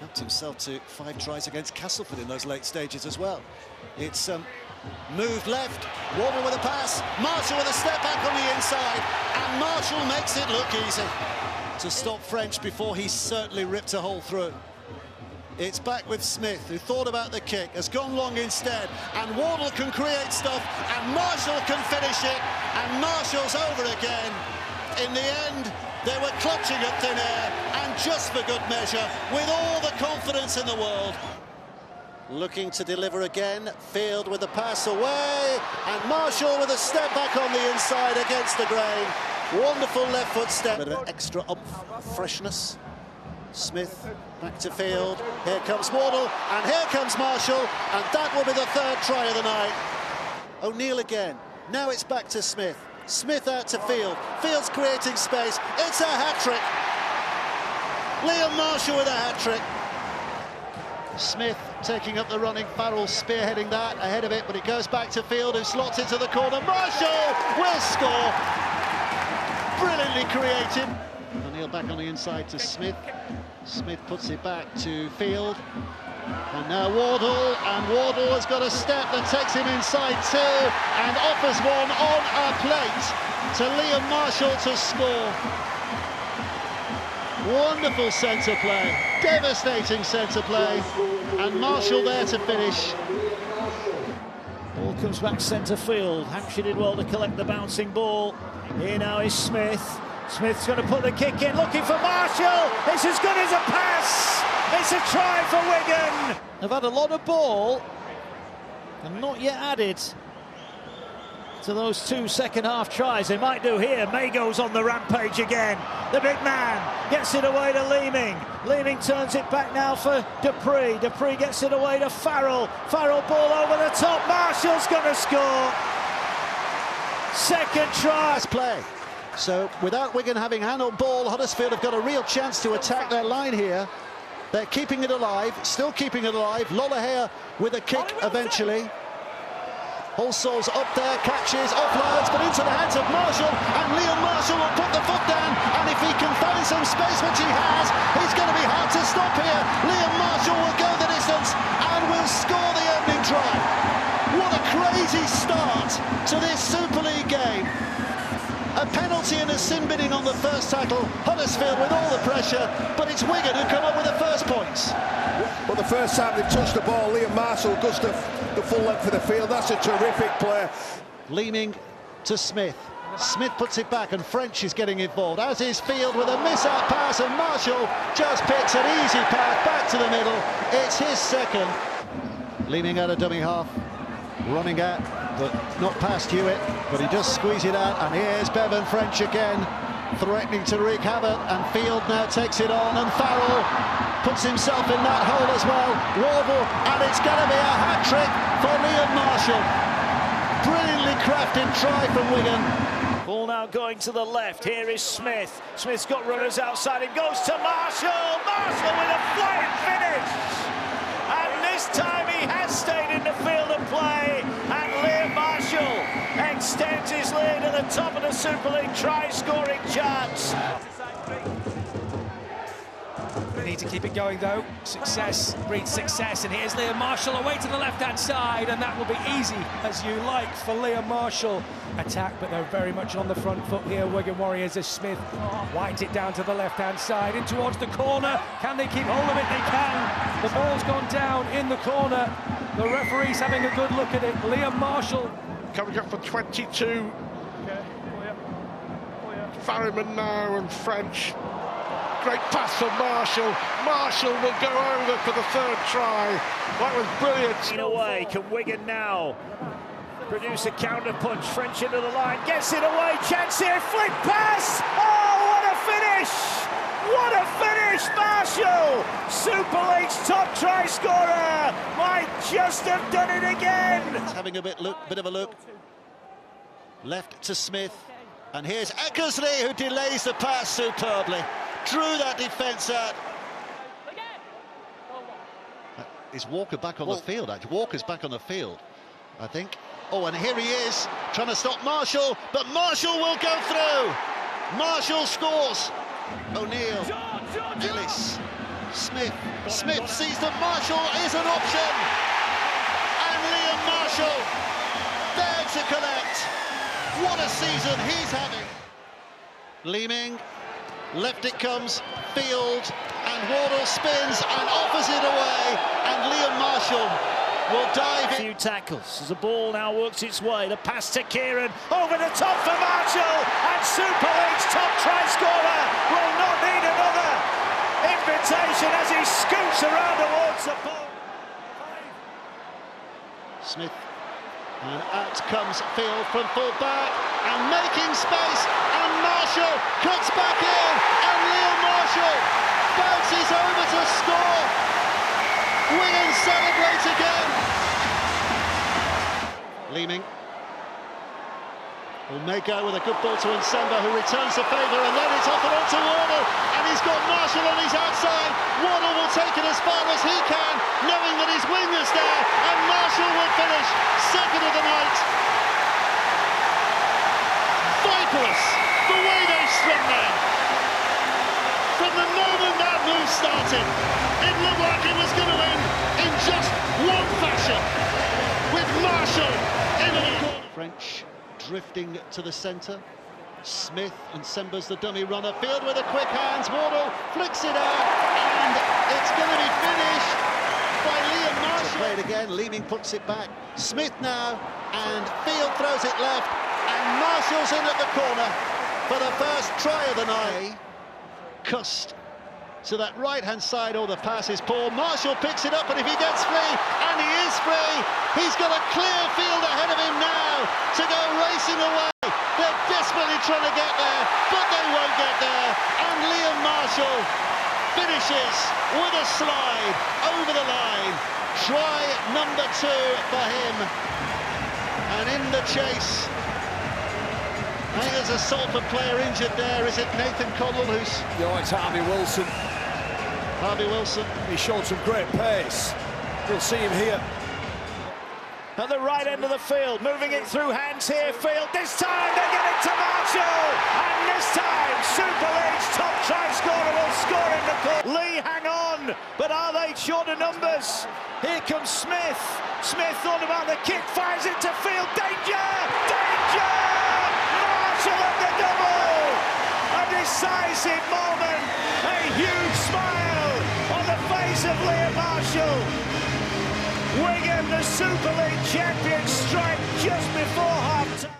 Helped himself to 5 tries against Castleford in those late stages as well. It's moved left, Wardle with a pass, Marshall with a step back on the inside, and Marshall makes it look easy to stop French before he certainly ripped a hole through. It's back with Smith, who thought about the kick, has gone long instead, and Wardle can create stuff, and Marshall can finish it, and Marshall's over again. In the end, they were clutching at thin air, and just for good measure, with all the confidence in the world. Looking to deliver again, Field with the pass away, and Marshall with a step back on the inside against the grain. Wonderful left foot step. Bit of extra freshness. Smith back to Field. Here comes Wardle, and here comes Marshall, and that will be the 3rd try of the night. O'Neill again. Now it's back to Smith. Smith out to Field. Field's creating space. It's a hat-trick. Liam Marshall with a hat-trick. Smith taking up the running, Farrell spearheading that, ahead of it, but it goes back to Field, who slots into the corner. Marshall will score! Brilliantly creative. O'Neill back on the inside to Smith. Smith puts it back to Field. And now Wardle, and Wardle has got a step that takes him inside too, and offers one on a plate to Liam Marshall to score. Wonderful centre play, devastating centre play, and Marshall there to finish. Ball comes back centre field. Hampshire did well to collect the bouncing ball. Here now is Smith. Smith's going to put the kick in, looking for Marshall. It's as good as a pass. It's a try for Wigan. They've had a lot of ball and not yet added to those 2 second-half tries. They might do here. May goes on the rampage again. The big man gets it away to Leeming. Leeming turns it back now for Dupree. Dupree gets it away to Farrell. Farrell ball over the top. Marshall's going to score. Second try. Play. So without Wigan having handled ball, Huddersfield have got a real chance to attack their line here. They're keeping it alive, still keeping it alive. Lollaher with a kick eventually. Halsall's up there, catches, offloads, but into the hands of Marshall, and Liam Marshall will put the foot down, and if he can find some space, which he has, he's going to be hard to stop here. Liam Marshall will go the distance and will score the opening try. What a crazy start to this Super League game. A penalty and a sin bidding on the first tackle. Huddersfield with all the pressure, but it's Wigan who come up with the first points. But the first time they've touched the ball, Liam Marshall goes the full length of the field. That's a terrific play. Leaning to Smith. Smith puts it back, and French is getting involved, as is Field with a miss-out pass, and Marshall just picks an easy path back to the middle. It's his second. Leaning out of dummy half, running at, but not past Hewitt, but he does squeeze it out, and here's Bevan French again, threatening to wreak havoc, and Field now takes it on, and Farrell puts himself in that hole as well. Wardle, and it's going to be a hat-trick for Liam Marshall. Brilliantly crafted try from Wigan. Ball now going to the left. Here is Smith. Smith's got runners outside. It goes to Marshall. Marshall with a flying finish. And this time he has stayed in the field of play. And Liam Marshall extends his lead at the top of the Super League try-scoring charts. They need to keep it going though. Success breeds success, and here's Liam Marshall away to the left-hand side, and that will be easy as you like for Liam Marshall. Attack, but they're very much on the front foot here, Wigan Warriors, as Smith winds it down to the left-hand side, in towards the corner. Can they keep hold of it? They can. The ball's gone down in the corner. The referee's having a good look at it. Liam Marshall. Coming up for 22. Farriman now, and French. Great pass from Marshall. Marshall will go over for the 3rd try. That was brilliant. In a way, can Wigan now produce a counter punch? French into the line, gets it away, chance here, flick pass! Oh, what a finish! What a finish, Marshall! Super League's top try scorer might just have done it again. Having a bit of a look. Left to Smith, and here's Eckersley, who delays the pass superbly. Drew that defence out. Is Walker back on the field? Actually, Walker's back on the field, I think. Oh, and here he is, trying to stop Marshall, but Marshall will go through. Marshall scores. O'Neill, Ellis, Smith sees that Marshall is an option, and Liam Marshall there to collect. What a season he's having. Leeming, left it comes, Field, and Wardle spins and offers it away, and Liam Marshall will dive in. A few tackles as the ball now works its way. The pass to Kieran, over the top for Marshall, and Super League's top try scorer will not need another invitation as he scoots around towards the ball. Smith, and out comes Field from full back, and making space, and Marshall cuts back in, and Liam Marshall bounces over to score. Wigan celebrate again. Leeming may go with a good ball to Nsemba, who returns the favour, and then it's offered on to Wardle, and he's got Marshall on his outside. Wardle will take it as far as he can, knowing that his winger's there, and Marshall will finish second of the night. Vipers, the way they strung there. From the moment that move started, it looked like it was going to end in just one fashion, with Marshall in the corner. French drifting to the centre. Smith, and Nsemba's the dummy runner. Field with a quick hands. Wardle flicks it out, and it's going to be finished by Liam Marshall. Play it again. Leeming puts it back. Smith now, and Field throws it left, and Marshall's in at the corner for the first try of the night. Cust to that right-hand side. Oh, the pass is poor. Marshall picks it up, and if he gets free, and he is free, he's got a clear field ahead of him now to go racing away. They're desperately trying to get there, but they won't get there. And Liam Marshall finishes with a slide over the line. Try number 2 for him. And in the chase, I think there's a Salford player injured there. Is it Nathan Connell who's... No, it's Harvey Wilson. Harvey Wilson. He showed some great pace. You'll see him here. At the right end of the field, moving it through hands here, Field. This time they get it to Marshall, and this time Super League's top try scorer will score in the corner. Lee hang on, but are they short of numbers? Here comes Smith. Smith thought about the kick, fires it to Field. Danger! Danger! Marshall at the double! A decisive moment, a huge smile on the face of Liam Marshall. Wigan, the Super League champions, strike just before half-time.